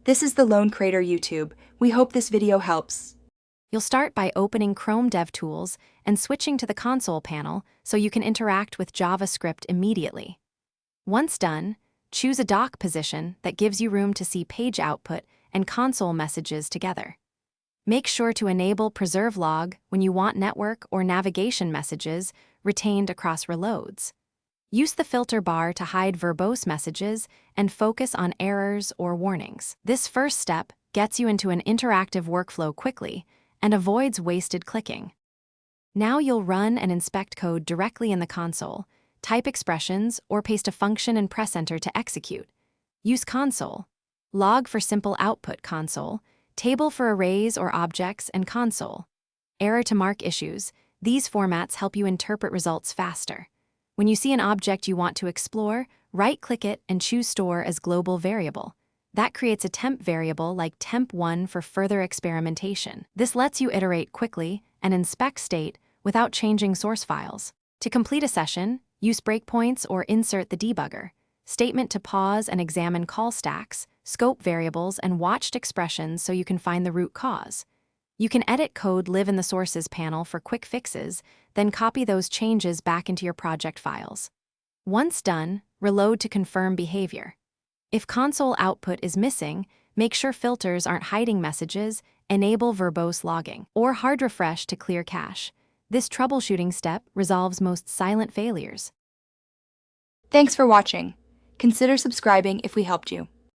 This is the Lone Crater YouTube. We hope this video helps. You'll start by opening Chrome DevTools and switching to the console panel so you can interact with JavaScript immediately. Once done, choose a dock position that gives you room to see page output and console messages together. Make sure to enable Preserve Log when you want network or navigation messages retained across reloads. Use the filter bar to hide verbose messages and focus on errors or warnings. This first step gets you into an interactive workflow quickly and avoids wasted clicking. Now you'll run and inspect code directly in the console, type expressions, or paste a function and press Enter to execute. Use console, log for simple output console, table for arrays or objects, and console. Error to mark issues. These formats help you interpret results faster. When you see an object you want to explore, right-click it and choose Store as Global Variable. That creates a temp variable like temp1 for further experimentation. This lets you iterate quickly and inspect state without changing source files. To complete a session, use breakpoints or insert the debugger, statement to pause and examine call stacks, scope variables, and watched expressions so you can find the root cause. You can edit code live in the Sources panel for quick fixes, then copy those changes back into your project files. Once done, reload to confirm behavior. If console output is missing, make sure filters aren't hiding messages, enable verbose logging, or hard refresh to clear cache. This troubleshooting step resolves most silent failures. Thanks for watching. Consider subscribing if we helped you.